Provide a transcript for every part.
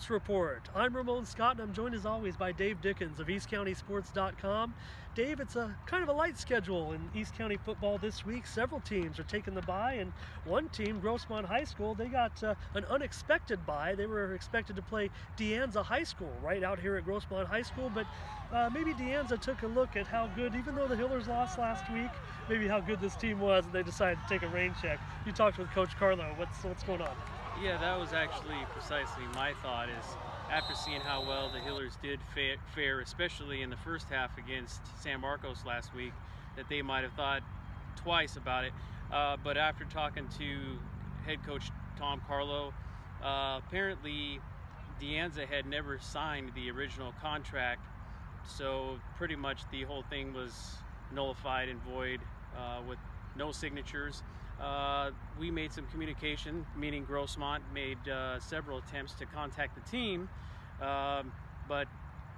Sports Report. I'm Ramon Scott, and I'm joined as always by Dave Dickens of EastCountySports.com. Dave, it's a kind of a light schedule in East County football this week. Several teams are taking the bye, and one team, Grossmont High School, they got an unexpected bye. They were expected to play De Anza High School right out here at Grossmont High School, but maybe De Anza took a look at how good, even though the Hillers lost last week, maybe how good this team was, and they decided to take a rain check. You talked with Coach Carlo. What's going on? Yeah, that was actually precisely my thought, is after seeing how well the Hillers did fare, especially in the first half against San Marcos last week, that they might have thought twice about it. But after talking to head coach Tom Carlo, apparently De Anza had never signed the original contract, so pretty much the whole thing was nullified and void with no signatures. We made some communication, meaning Grossmont made several attempts to contact the team, but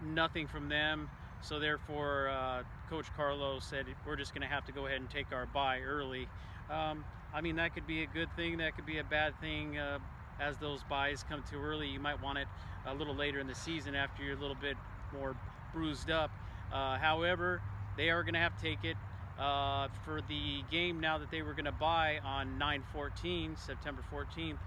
nothing from them. So therefore, Coach Carlo said, we're just going to have to go ahead and take our bye early. I mean, that could be a good thing, that could be a bad thing. As those byes come too early, you might want it a little later in the season after you're a little bit more bruised up. However, they are going to have to take it. For the game now that they were going to buy on 9/14, September 14th,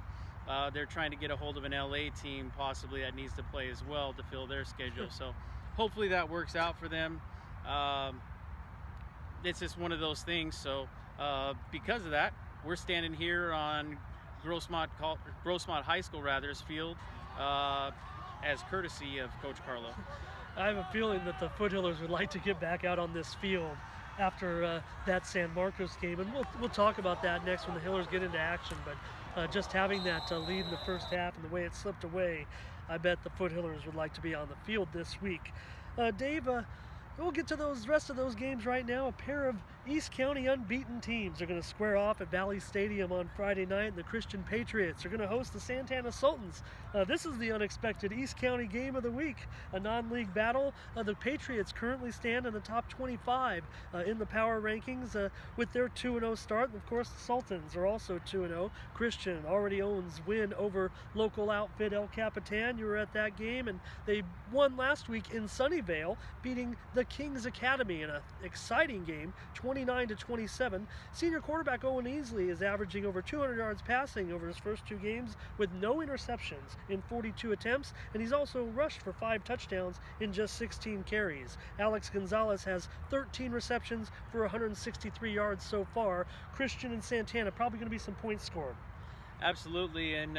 they're trying to get a hold of an LA team possibly that needs to play as well to fill their schedule. So hopefully that works out for them. It's just one of those things. So because of that, we're standing here on Grossmont High School field as courtesy of Coach Carlo. I have a feeling that the Foothillers would like to get back out on this field after that San Marcos game, and we'll talk about that next when the Hillers get into action. But just having that lead in the first half and the way it slipped away, I bet the Foothillers would like to be on the field this week. Dave, we'll get to those rest of those games right now. A pair of East County unbeaten teams are going to square off at Valley Stadium on Friday night, and the Christian Patriots are going to host the Santana Sultans. This is the unexpected East County game of the week, a non-league battle. The Patriots currently stand in the top 25 in the power rankings with their 2-0 start. And of course, the Sultans are also 2-0. Christian already owns win over local outfit El Capitan. You were at that game, and they won last week in Sunnyvale, beating the Kings Academy in an exciting game, 29-27. Senior quarterback Owen Easley is averaging over 200 yards passing over his first two games with no interceptions in 42 attempts, and he's also rushed for 5 touchdowns in just 16 carries. Alex Gonzalez has 13 receptions for 163 yards so far. Christian and Santana, probably going to be some points scored. Absolutely, and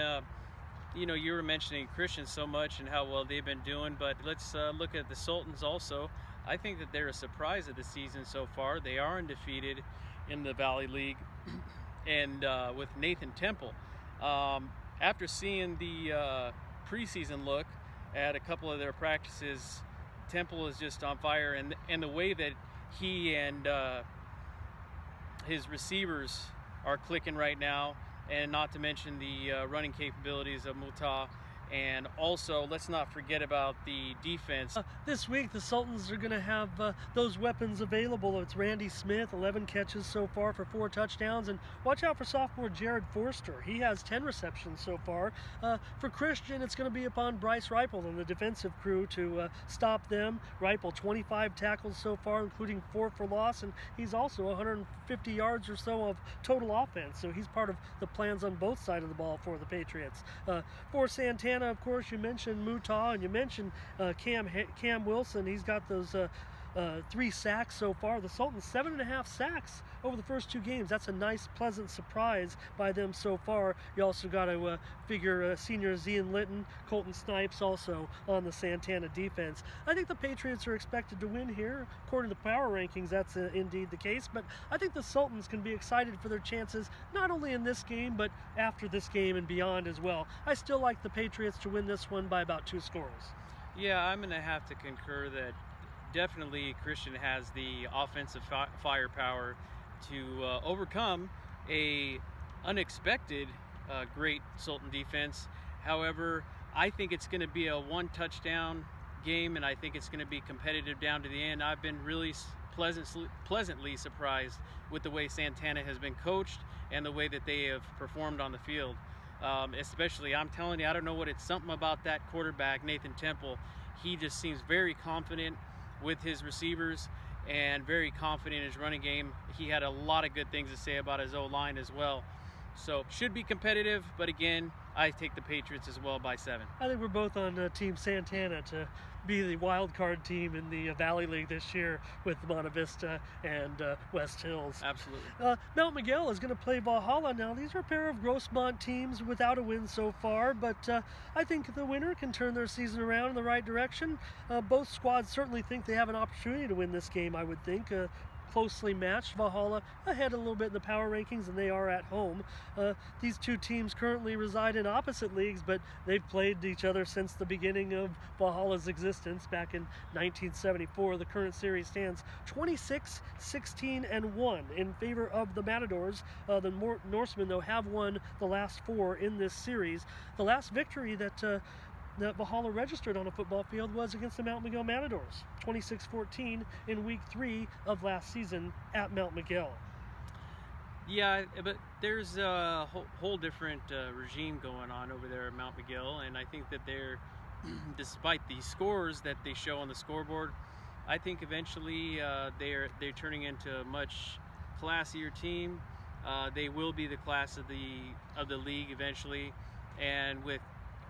you were mentioning Christian so much and how well they've been doing, but let's look at the Sultans also. I think that they're a surprise of the season so far. They are undefeated in the Valley League, and with Nathan Temple. After seeing the preseason look at a couple of their practices, Temple is just on fire, and the way that he and his receivers are clicking right now, and not to mention the running capabilities of Mutah. And also, let's not forget about the defense. This week, the Sultans are going to have those weapons available. It's Randy Smith, 11 catches so far for 4 touchdowns. And watch out for sophomore Jared Forster. He has 10 receptions so far. For Christian, it's going to be upon Bryce Ripple and the defensive crew to stop them. Ripple, 25 tackles so far, including 4 for loss. And he's also 150 yards or so of total offense. So he's part of the plans on both sides of the ball for the Patriots. For Santana, of course, you mentioned Mutah, and you mentioned Cam Wilson. He's got those 3 sacks so far. The Sultans 7.5 sacks over the first 2 games. That's a nice, pleasant surprise by them so far. You also got to figure senior Zian Litton, Colton Snipes also on the Santana defense. I think the Patriots are expected to win here. According to the power rankings, that's indeed the case. But I think the Sultans can be excited for their chances, not only in this game, but after this game and beyond as well. I still like the Patriots to win this one by about 2 scores. Yeah, I'm going to have to concur that definitely Christian has the offensive firepower to overcome a unexpected great Sultan defense. However, I think it's going to be a 1-touchdown game, and I think it's going to be competitive down to the end. I've been really pleasantly surprised with the way Santana has been coached and the way that they have performed on the field. Especially, I'm telling you, I don't know what it's something about that quarterback, Nathan Temple. He just seems very confident with his receivers and very confident in his running game. He had a lot of good things to say about his O-line as well. So should be competitive, but again, I take the Patriots as well by 7. I think we're both on Team Santana to be the wild card team in the Valley League this year with Monte Vista and West Hills. Absolutely. Mount Miguel is going to play Valhalla now. These are a pair of Grossmont teams without a win so far, but I think the winner can turn their season around in the right direction. Both squads certainly think they have an opportunity to win this game, I would think. Closely matched. Valhalla ahead a little bit in the power rankings, and they are at home. These two teams currently reside in opposite leagues, but they've played each other since the beginning of Valhalla's existence back in 1974. The current series stands 26-16-1 in favor of the Matadors. The Norsemen, though, have won the last 4 in this series. The last victory that Valhalla registered on a football field was against the Mount Miguel Matadors, 26-14 in week 3 of last season at Mount Miguel. Yeah, but there's a whole different regime going on over there at Mount Miguel, and I think that they're, despite the scores that they show on the scoreboard, I think eventually they're turning into a much classier team. They will be the class of the league eventually, and with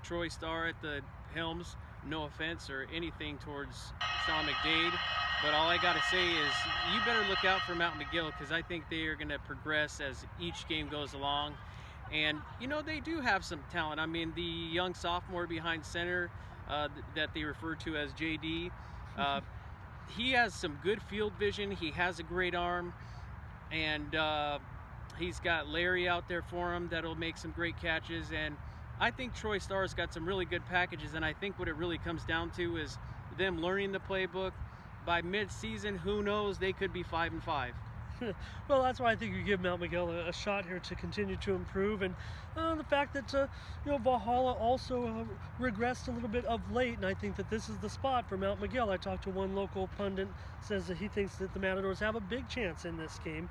Troy Starr at the helms, no offense or anything towards Sean McDade, but all I got to say is you better look out for Mount Miguel, because I think they are going to progress as each game goes along. And, you know, they do have some talent. I mean, the young sophomore behind center that they refer to as JD, he has some good field vision. He has a great arm, and he's got Larry out there for him that'll make some great catches. And I think Troy Starr's got some really good packages, and I think what it really comes down to is them learning the playbook. By mid-season, who knows, they could be 5-5. Well, that's why I think you give Mount Miguel a shot here to continue to improve, and the fact that Valhalla also regressed a little bit of late, and I think that this is the spot for Mount Miguel. I talked to one local pundit, says that he thinks that the Matadors have a big chance in this game.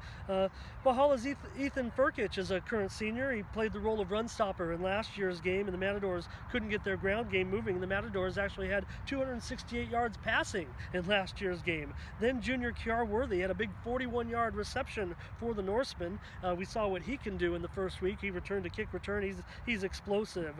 Valhalla's Ethan Furkic is a current senior. He played the role of run stopper in last year's game, and the Matadors couldn't get their ground game moving. The Matadors actually had 268 yards passing in last year's game. Then junior Kiar Worthy had a big 41-yard reception for the Norsemen. We saw what he can do in the first week. He returned a kick return. He's explosive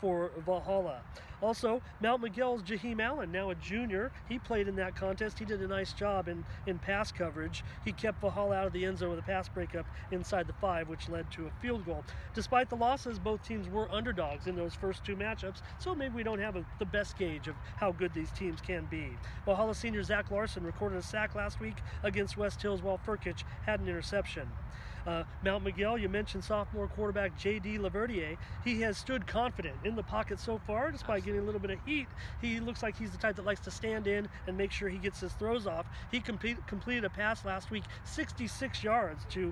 for Valhalla. Also, Mount Miguel's Jaheim Allen, now a junior. He played in that contest. He did a nice job in pass coverage. He kept Valhalla out of the end zone with a pass breakup inside the 5, which led to a field goal. Despite the losses, both teams were underdogs in those first 2 matchups, so maybe we don't have the best gauge of how good these teams can be. Valhalla senior Zach Larson recorded a sack last week against West Hills, while Furkic had an interception. Mount Miguel, you mentioned sophomore quarterback J.D. Laverdier. He has stood confident in the pocket so far, despite getting a little bit of heat. He looks like he's the type that likes to stand in and make sure he gets his throws off. He completed a pass last week, 66 yards to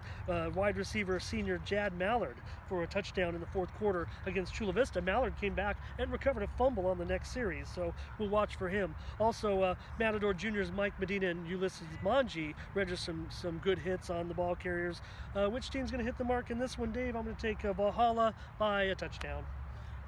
wide receiver senior Jad Mallard for a touchdown in the 4th quarter against Chula Vista. Mallard came back and recovered a fumble on the next series, so we'll watch for him. Also, Matador juniors Mike Medina and Ulysses Manji registered some good hits on the ball carriers. Which team's going to hit the mark in this one, Dave? I'm going to take Valhalla by a touchdown.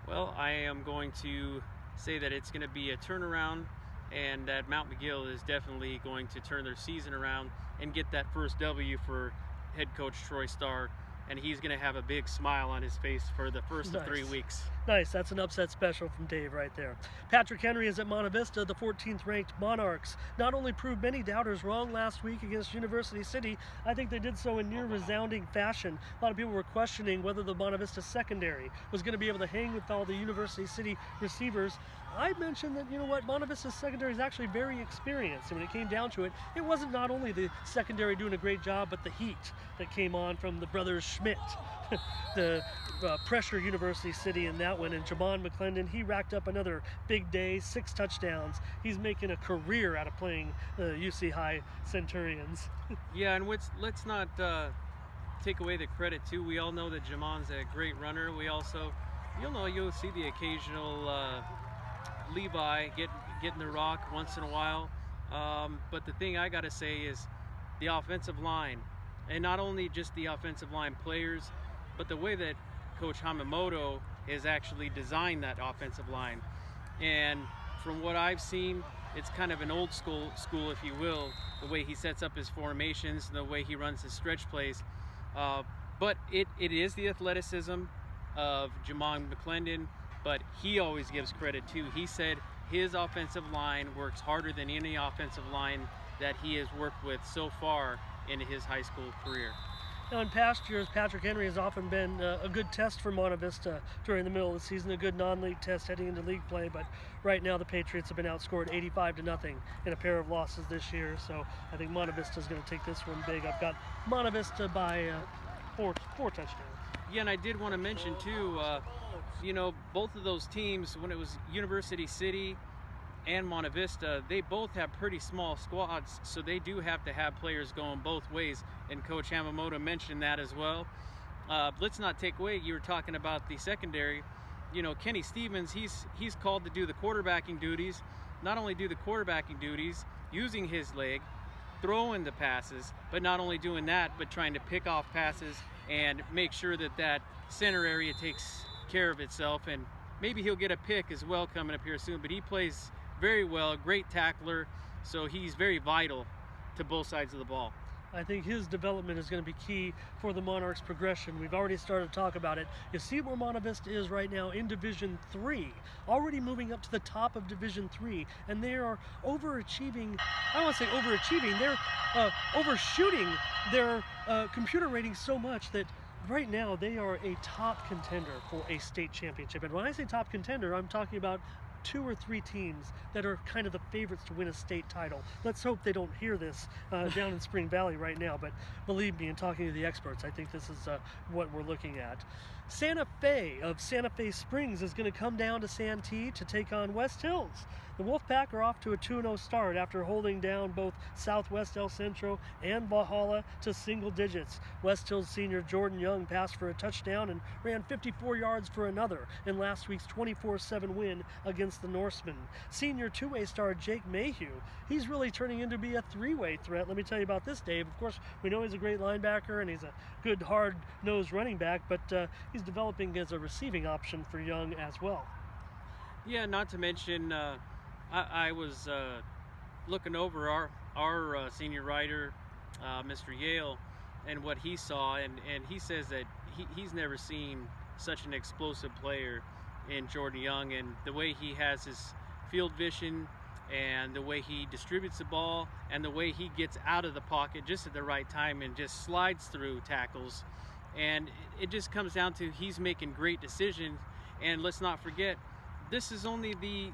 Well, I am going to say that it's going to be a turnaround, and that Mount Miguel is definitely going to turn their season around and get that first W for head coach Troy Starr, and he's going to have a big smile on his face for the first of 3 weeks. Nice. That's an upset special from Dave right there. Patrick Henry is at Monte Vista. The 14th ranked Monarchs not only proved many doubters wrong last week against University City, I think they did so in near resounding fashion. A lot of people were questioning whether the Monte Vista secondary was going to be able to hang with all the University City receivers. I mentioned that, you know what, Monte Vista's secondary is actually very experienced, and when it came down to it, it wasn't not only the secondary doing a great job, but the heat that came on from the brothers Schmidt. The pressure University City in that one, and Jamon McClendon, he racked up another big day, 6 touchdowns. He's making a career out of playing the UC High Centurions. Yeah, and let's not take away the credit too. We all know that Jamon's a great runner. We also, you'll see the occasional Levi getting the rock once in a while. But the thing I gotta say is the offensive line, and not only just the offensive line players, but the way that Coach Hamamoto has actually designed that offensive line. And from what I've seen, it's kind of an old school, if you will, the way he sets up his formations, the way he runs his stretch plays. But it is the athleticism of Jamon McClendon, but he always gives credit too. He said his offensive line works harder than any offensive line that he has worked with so far in his high school career. Now, in past years, Patrick Henry has often been a good test for Monte Vista during the middle of the season, a good non-league test heading into league play. But right now, the Patriots have been outscored 85-0 in a pair of losses this year. So I think Monte Vista is going to take this one big. I've got Monte Vista by four touchdowns. Yeah, and I did want to mention too, both of those teams, when it was University City and Monte Vista, they both have pretty small squads, so they do have to have players going both ways, and Coach Hamamoto mentioned that as well. Let's not take away, you were talking about the secondary. Kenny Stevens, he's called to do the quarterbacking duties, not only do the quarterbacking duties, using his leg, throwing the passes, but not only doing that, but trying to pick off passes and make sure that center area takes care of itself, and maybe he'll get a pick as well coming up here soon, but he plays very well, great tackler, so he's very vital to both sides of the ball. I think his development is going to be key for the Monarchs' progression. We've already started to talk about it. You see where Monte Vista is right now in Division 3, already moving up to the top of Division 3, and they are overachieving. I don't want to say overachieving, they're overshooting their computer ratings so much that right now they are a top contender for a state championship. And when I say top contender, I'm talking about 2 or 3 teams that are kind of the favorites to win a state title. Let's hope they don't hear this down in Spring Valley right now, but believe me, in talking to the experts, I think this is what we're looking at. Santa Fe of Santa Fe Springs is going to come down to Santee to take on West Hills. The Wolfpack are off to a 2-0 start after holding down both Southwest El Centro and Valhalla to single digits. West Hills senior Jordan Young passed for a touchdown and ran 54 yards for another in last week's 24-7 win against the Norsemen. Senior two-way star Jake Mayhew, he's really turning into be a 3-way threat. Let me tell you about this, Dave. Of course, we know he's a great linebacker and he's a good hard-nosed running back, but he's developing as a receiving option for Young as well. Yeah, not to mention, I was looking over our senior writer, Mr. Yale, and what he saw, and he says that he's never seen such an explosive player in Jordan Young, and the way he has his field vision and the way he distributes the ball and the way he gets out of the pocket just at the right time and just slides through tackles. And it just comes down to he's making great decisions. And let's not forget, this is only the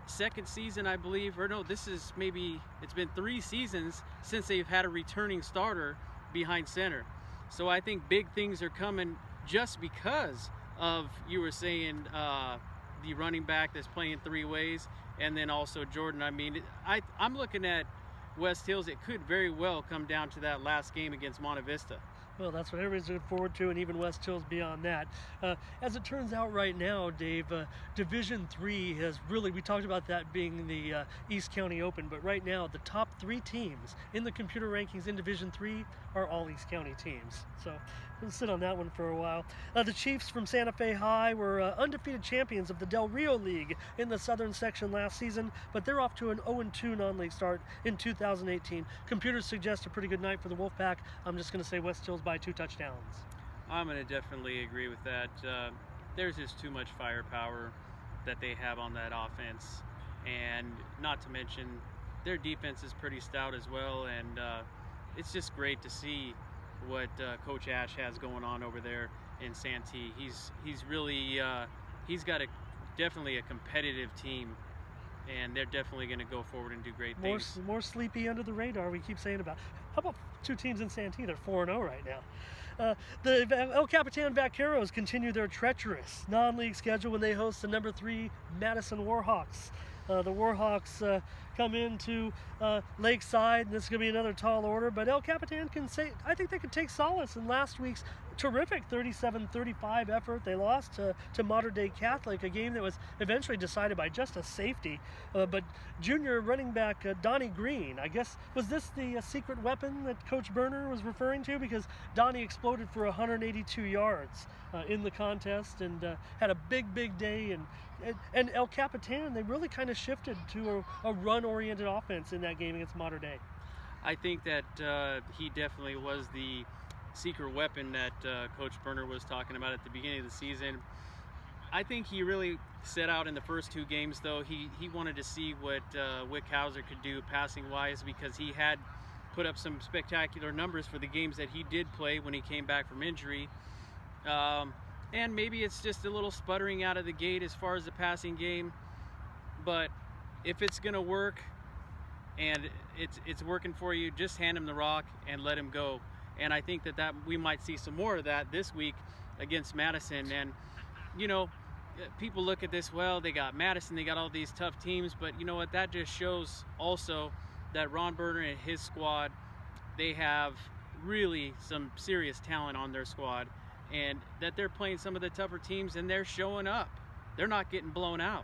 second season, I believe, or no, it's been 3 seasons since they've had a returning starter behind center. So I think big things are coming just because of, you were saying, the running back that's playing 3 ways, and then also Jordan. I mean, I'm looking at West Hills. It could very well come down to that last game against Monte Vista. Well, that's what everybody's looking forward to, and even West Hills beyond that. As it turns out right now, Dave, Division 3 has really, we talked about that being the East County Open, but right now the top 3 teams in the computer rankings in Division 3 are all East County teams. So we'll sit on that one for a while. The Chiefs from Santa Fe High were undefeated champions of the Del Rio League in the southern section last season, but they're off to an 0-2 non-league start in 2018. Computers suggest a pretty good night for the Wolfpack. I'm just going to say West Hills by 2 touchdowns. I'm going to definitely agree with that. There's just too much firepower that they have on that offense, and not to mention their defense is pretty stout as well, and it's just great to see what Coach Ash has going on over there in Santee. He's really he's got definitely a competitive team, and they're definitely going to go forward and do great things. More sleepy under the radar, we keep saying about. How about 2 teams in Santee? They're 4-0 right now. The El Capitan Vaqueros continue their treacherous non-league schedule when they host the number 3 Madison Warhawks. The Warhawks come into Lakeside, and this is going to be another tall order. But El Capitan I think they could take solace in last week's terrific 37-35 effort. They lost to Modern Day Catholic, a game that was eventually decided by just a safety. But junior running back Donnie Green, I guess, was this the secret weapon that Coach Berner was referring to? Because Donnie exploded for 182 yards in the contest and had a big day. And El Capitan, they really kind of shifted to a run-oriented offense in that game against Modern Day. I think that he definitely was the secret weapon that Coach Berner was talking about at the beginning of the season. I think he really set out in the first two games, though. He wanted to see what Wickhauser could do passing-wise, because he had put up some spectacular numbers for the games that he did play when he came back from injury. And maybe it's just a little sputtering out of the gate as far as the passing game. But if it's going to work and it's working for you, just hand him the rock and let him go. And I think that we might see some more of that this week against Madison. And, you know, people look at this, well, they got Madison, they got all these tough teams. But you know what? That just shows also that Ron Berner and his squad, they have really some serious talent on their squad. And that they're playing some of the tougher teams and they're showing up. They're not getting blown out.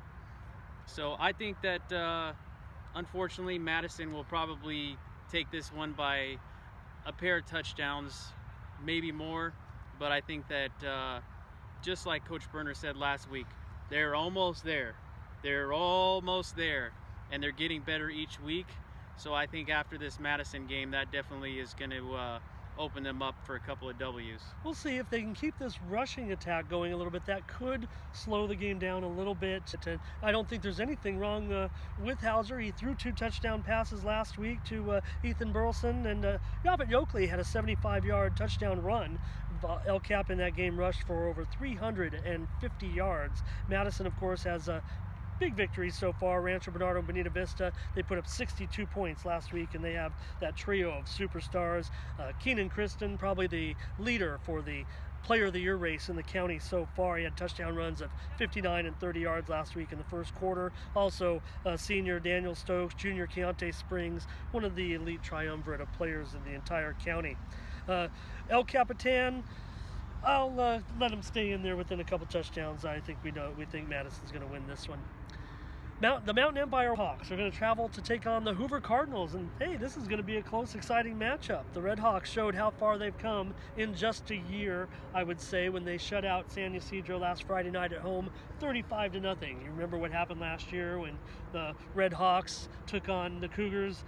So I think that, unfortunately, Madison will probably take this one by a pair of touchdowns, maybe more. But I think that just like Coach Berner said last week, they're almost there. They're almost there, and they're getting better each week. So I think after this Madison game, that definitely is going to open them up for a couple of W's. We'll see if they can keep this rushing attack going a little bit. That could slow the game down a little bit. I don't think there's anything wrong with Hauser. He threw 2 touchdown passes last week to Ethan Burleson, and Javit Yokley had a 75-yard touchdown run. El Cap in that game rushed for over 350 yards. Madison, of course, has big victories so far. Rancho Bernardo, Bonita Vista, they put up 62 points last week, and they have that trio of superstars. Keenan Kristen, probably the leader for the Player of the Year race in the county so far. He had touchdown runs of 59 and 30 yards last week in the first quarter. Also, senior Daniel Stokes, junior Keontae Springs, one of the elite triumvirate of players in the entire county. El Capitan, I'll let him stay in there within a couple touchdowns. I think we think Madison's going to win this one. The Mountain Empire Hawks are going to travel to take on the Hoover Cardinals, and hey, this is going to be a close, exciting matchup. The Red Hawks showed how far they've come in just a year, I would say, when they shut out San Ysidro last Friday night at home, 35-0. You remember what happened last year when the Red Hawks took on the Cougars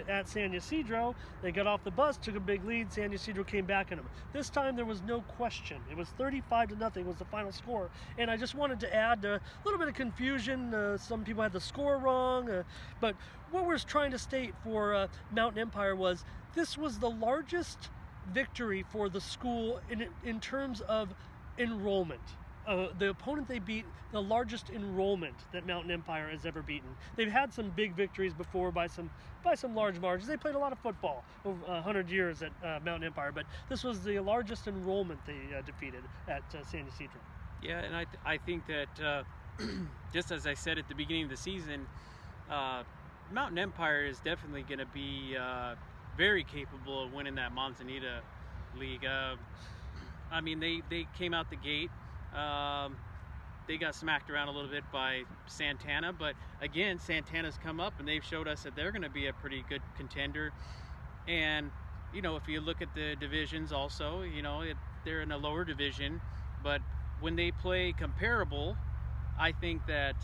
at San Ysidro. They got off the bus, took a big lead. San Ysidro came back at them. This time there was no question. It was 35-0 was the final score. And I just wanted to add a little bit of confusion. Some people had the score wrong, but what we're trying to state for Mountain Empire was this was the largest victory for the school in terms of enrollment. The opponent they beat, the largest enrollment that Mountain Empire has ever beaten. They've had some big victories before by some large margins. They played a lot of football over 100 years at Mountain Empire, but this was the largest enrollment they defeated at San Ysidro. Yeah, and I think that just as I said at the beginning of the season, Mountain Empire is definitely going to be very capable of winning that Manzanita League. I mean, they came out the gate. They got smacked around a little bit by Santana, but again, Santana's come up and they've showed us that they're going to be a pretty good contender. And you know, if you look at the divisions also, you know, they're in a lower division, but when they play comparable, I think that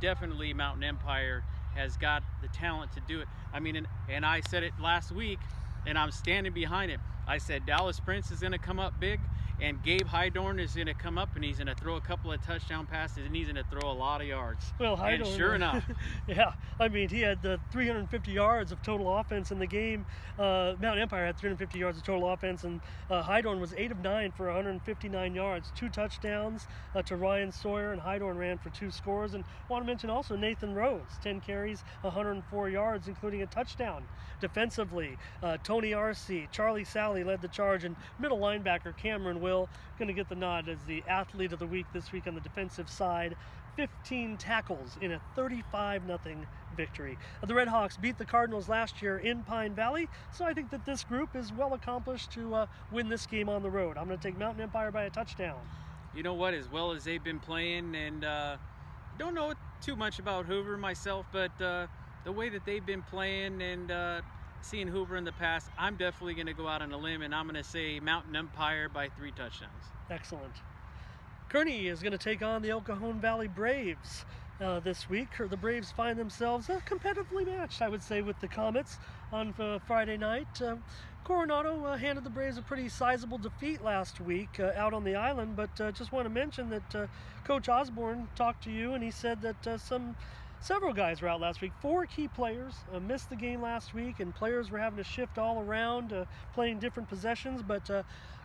definitely Mountain Empire has got the talent to do it. I mean, and I said it last week, and I'm standing behind it. I said Dallas Prince is going to come up big, and Gabe Hydorn is going to come up, and he's going to throw a couple of touchdown passes, and he's going to throw a lot of yards. Well, Hydorn, and sure enough. Yeah, I mean, he had 350 yards of total offense in the game. Mountain Empire had 350 yards of total offense, and Hydorn was 8 of 9 for 159 yards, 2 touchdowns to Ryan Sawyer, and Hydorn ran for 2 scores. And I want to mention also Nathan Rose, 10 carries, 104 yards, including a touchdown. Defensively, Tony Arce, Charlie Sally led the charge, and middle linebacker Cameron Will going to get the nod as the athlete of the week this week on the defensive side. 15 tackles in a 35-0 victory. The Red Hawks beat the Cardinals last year in Pine Valley, so I think that this group is well accomplished to win this game on the road. I'm going to take Mountain Empire by a touchdown. You know what, as well as they've been playing, and don't know too much about Hoover myself, but the way that they've been playing and seeing Hoover in the past, I'm definitely going to go out on a limb, and I'm going to say Mountain Empire by 3 touchdowns. Excellent. Kearney is going to take on the El Cajon Valley Braves this week. The Braves find themselves competitively matched, I would say, with the Comets on Friday night. Coronado handed the Braves a pretty sizable defeat last week out on the island, but just want to mention that Coach Osborne talked to you, and he said that several guys were out last week. 4 key players missed the game last week, and players were having to shift all around, playing different possessions, but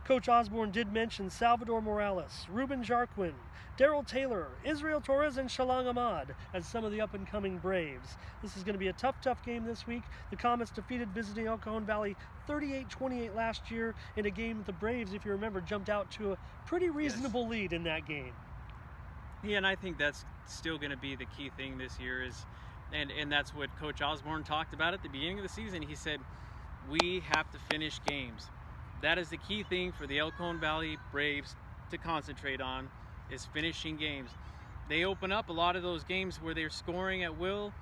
Coach Osborne did mention Salvador Morales, Ruben Jarquin, Daryl Taylor, Israel Torres, and Shalang Ahmad as some of the up-and-coming Braves. This is going to be a tough game this week. The Comets defeated visiting El Cajon Valley 38-28 last year in a game that the Braves, if you remember, jumped out to a pretty reasonable lead in that game. Yeah, and I think that's still going to be the key thing this year is, and that's what Coach Osborne talked about at the beginning of the season. He said, we have to finish games. That is the key thing for the El Cajon Valley Braves to concentrate on, is finishing games. They open up a lot of those games where they're scoring at will.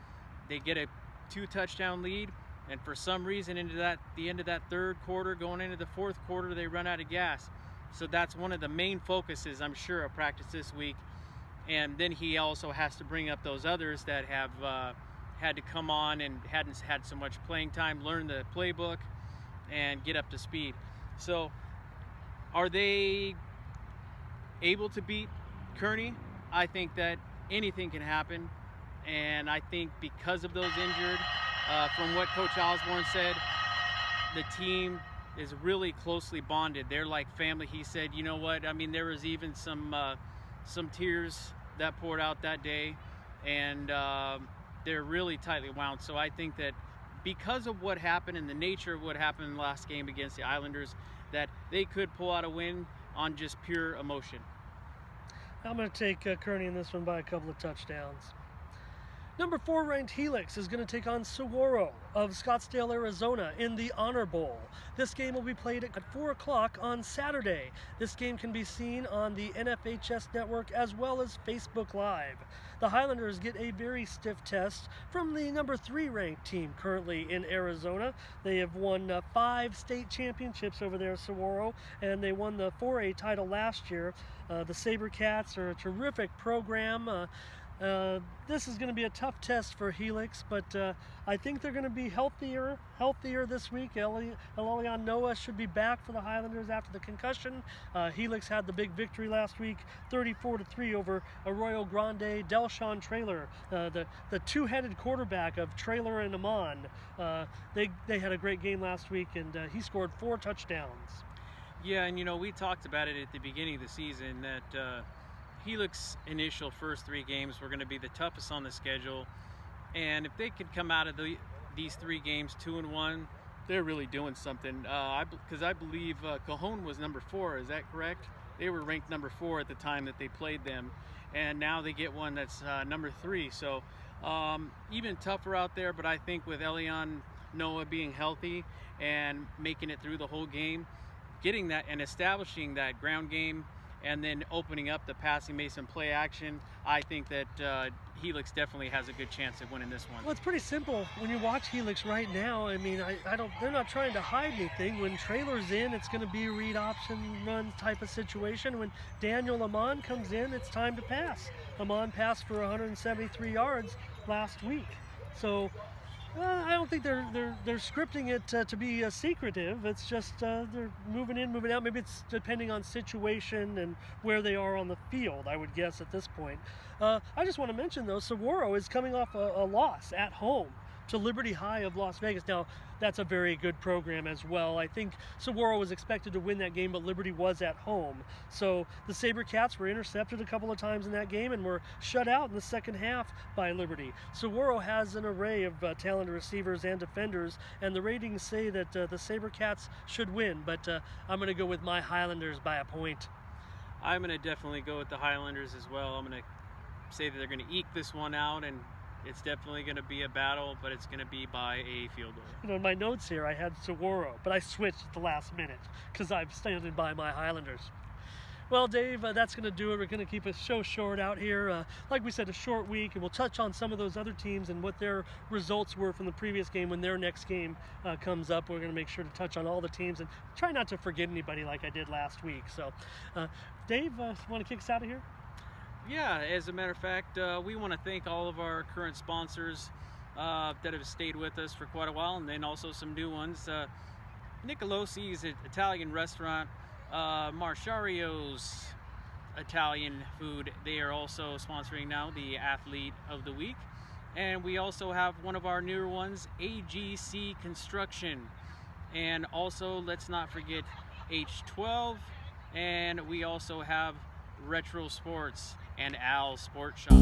They get a 2-touchdown lead, and for some reason into the end of that third quarter, going into the fourth quarter, they run out of gas. So that's one of the main focuses, I'm sure, of practice this week. And then he also has to bring up those others that have had to come on and hadn't had so much playing time, learn the playbook, and get up to speed. So are they able to beat Kearney? I think that anything can happen, and I think because of those injured, from what Coach Osborne said, the team is really closely bonded. They're like family. He said, you know what, I mean, there was even some tears that poured out that day, and they're really tightly wound. So I think that because of what happened and the nature of what happened in the last game against the Islanders, that they could pull out a win on just pure emotion. I'm going to take Kearney in this one by a couple of touchdowns. Number 4 ranked Helix is going to take on Saguaro of Scottsdale, Arizona in the Honor Bowl. This game will be played at 4 o'clock on Saturday. This game can be seen on the NFHS network as well as Facebook Live. The Highlanders get a very stiff test from the number 3 ranked team currently in Arizona. They have won 5 state championships over there, Saguaro, and they won the 4A title last year. The SaberCats are a terrific program. This is going to be a tough test for Helix, but I think they're going to be healthier this week. Elion Noah should be back for the Highlanders after the concussion. Helix had the big victory last week, 34-3 over Arroyo Grande. Delshawn Traylor, the two-headed quarterback of Traylor and Amon, they had a great game last week, and he scored 4 touchdowns. Yeah, and you know, we talked about it at the beginning of the season that Helix initial first 3 games were going to be the toughest on the schedule, and if they could come out of these 3 games 2-1, they're really doing something. Because I believe Cajon was number 4. Is that correct? They were ranked number 4 at the time that they played them, and now they get one that's number 3. So even tougher out there. But I think with Elion Noah being healthy and making it through the whole game, getting that and establishing that ground game, and then opening up the passing Mason play action, I think that Helix definitely has a good chance of winning this one. Well, it's pretty simple. When you watch Helix right now, I mean, they're not trying to hide anything. When Trailer's in, it's going to be a read option run type of situation. When Daniel Amon comes in, it's time to pass. Amon passed for 173 yards last week. So I don't think they're scripting it to be secretive. It's just they're moving in, moving out. Maybe it's depending on situation and where they are on the field, I would guess at this point. I just want to mention, though, Saguaro is coming off a loss at home to Liberty High of Las Vegas. Now, that's a very good program as well. I think Saguaro was expected to win that game, but Liberty was at home. So the SaberCats were intercepted a couple of times in that game and were shut out in the second half by Liberty. Saguaro has an array of talented receivers and defenders, and the ratings say that the SaberCats should win, but I'm going to go with my Highlanders by a point. I'm going to definitely go with the Highlanders as well. I'm going to say that they're going to eke this one out, and it's definitely going to be a battle, but it's going to be by a field goal. You know, in my notes here, I had Saguaro, but I switched at the last minute because I'm standing by my Highlanders. Well, Dave, that's going to do it. We're going to keep a show short out here. Like we said, a short week, and we'll touch on some of those other teams and what their results were from the previous game when their next game comes up. We're going to make sure to touch on all the teams and try not to forget anybody like I did last week. So, Dave, want to kick us out of here? Yeah, as a matter of fact, we want to thank all of our current sponsors that have stayed with us for quite a while, and then also some new ones. Nicolosi's Italian restaurant, Marciario's Italian food, they are also sponsoring now the Athlete of the Week. And we also have one of our newer ones, AGC Construction. And also, let's not forget H12. And we also have Retro Sports and Al Sport Shop.